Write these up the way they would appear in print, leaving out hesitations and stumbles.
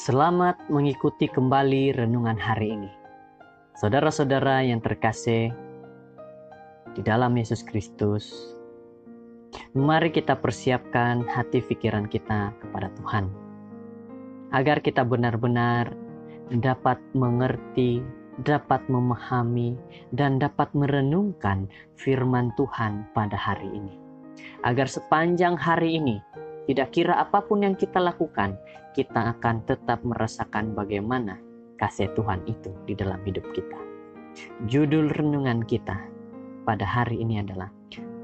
Selamat mengikuti kembali renungan hari ini. Saudara-saudara yang terkasih di dalam Yesus Kristus, mari kita persiapkan hati pikiran kita kepada Tuhan, agar kita benar-benar dapat mengerti, dapat memahami, dan dapat merenungkan firman Tuhan pada hari ini. Agar sepanjang hari ini, tidak kira apapun yang kita lakukan, kita akan tetap merasakan bagaimana kasih Tuhan itu di dalam hidup kita. Judul renungan kita pada hari ini adalah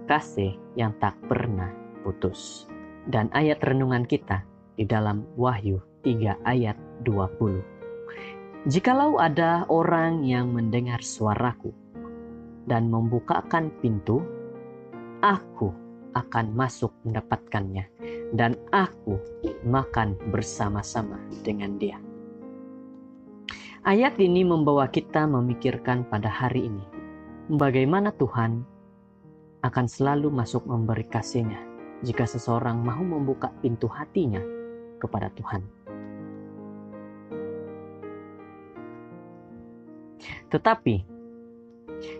kasih yang tak pernah putus. Dan ayat renungan kita di dalam Wahyu 3 ayat 20. Jikalau ada orang yang mendengar suaraku dan membukakan pintu, aku akan masuk mendapatkannya, dan aku makan bersama-sama dengan dia. Ayat ini membawa kita memikirkan pada hari ini, bagaimana Tuhan akan selalu masuk memberi kasih-Nya jika seseorang mau membuka pintu hatinya kepada Tuhan. Tetapi,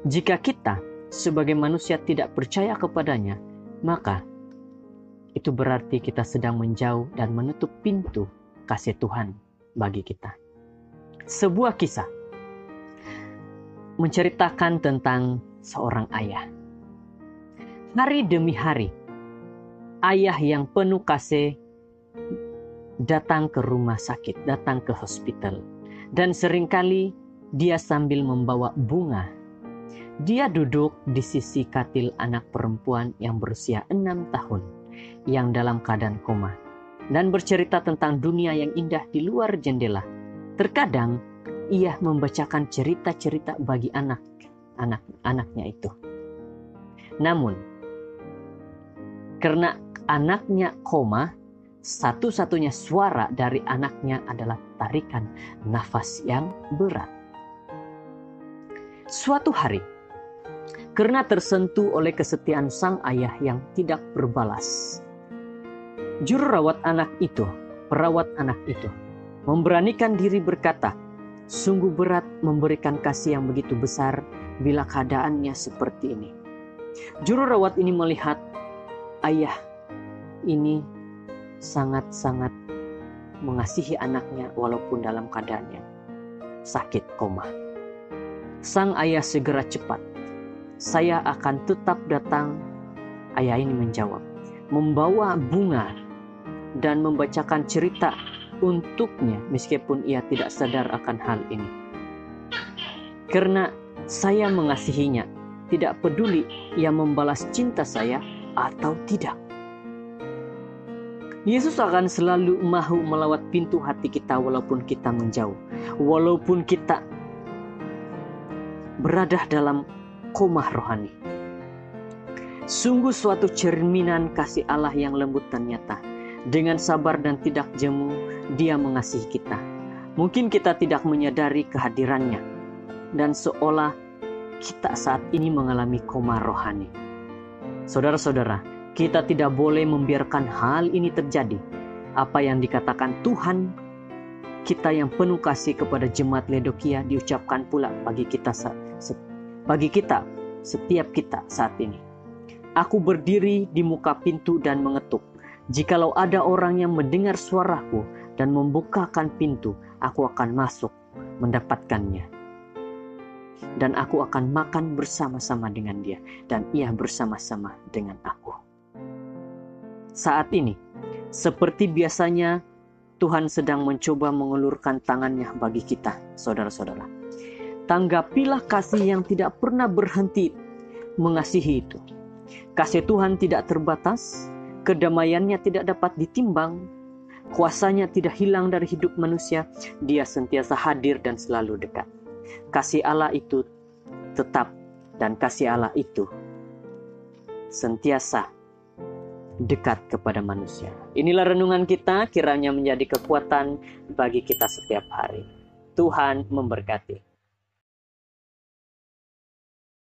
jika kita sebagai manusia tidak percaya kepadanya, maka itu berarti kita sedang menjauh dan menutup pintu kasih Tuhan bagi kita. Sebuah kisah menceritakan tentang seorang ayah. Hari demi hari, ayah yang penuh kasih datang ke rumah sakit, datang ke hospital. Dan seringkali dia sambil membawa bunga. Dia duduk di sisi katil anak perempuan yang berusia 6 tahun yang dalam keadaan koma dan bercerita tentang dunia yang indah di luar jendela. Terkadang ia membacakan cerita-cerita bagi anak-anaknya itu. Namun, karena anaknya koma, satu-satunya suara dari anaknya adalah tarikan nafas yang berat. Suatu hari, karena tersentuh oleh kesetiaan sang ayah yang tidak berbalas, juru perawat anak itu, memberanikan diri berkata, sungguh berat memberikan kasih yang begitu besar bila keadaannya seperti ini. Juru rawat ini melihat ayah ini sangat-sangat mengasihi anaknya walaupun dalam keadaannya sakit koma. Sang ayah segera cepat, saya akan tetap datang. Ayah ini menjawab, membawa bunga dan membacakan cerita untuknya meskipun ia tidak sadar akan hal ini. Karena saya mengasihinya, tidak peduli ia membalas cinta saya atau tidak. Yesus akan selalu mahu melawat pintu hati kita walaupun kita menjauh, walaupun kita berada dalam koma rohani. Sungguh suatu cerminan kasih Allah yang lembut dan nyata. Dengan sabar dan tidak jemu, Dia mengasihi kita. Mungkin kita tidak menyadari kehadirannya, dan seolah kita saat ini mengalami koma rohani. Saudara-saudara, kita tidak boleh membiarkan hal ini terjadi. Apa yang dikatakan Tuhan kita yang penuh kasih kepada jemaat Laodikia diucapkan pula bagi kita setiap kita saat ini. Aku berdiri di muka pintu dan mengetuk. Jikalau ada orang yang mendengar suaraku dan membukakan pintu, aku akan masuk mendapatkannya. Dan aku akan makan bersama-sama dengan dia, dan ia bersama-sama dengan aku. Saat ini, seperti biasanya, Tuhan sedang mencoba mengulurkan tangannya bagi kita, saudara-saudara. Tanggapilah kasih yang tidak pernah berhenti mengasihi itu. Kasih Tuhan tidak terbatas, kedamaiannya tidak dapat ditimbang, kuasanya tidak hilang dari hidup manusia, Dia sentiasa hadir dan selalu dekat. Kasih Allah itu tetap, dan kasih Allah itu sentiasa dekat kepada manusia. Inilah renungan kita, kiranya menjadi kekuatan bagi kita setiap hari. Tuhan memberkati.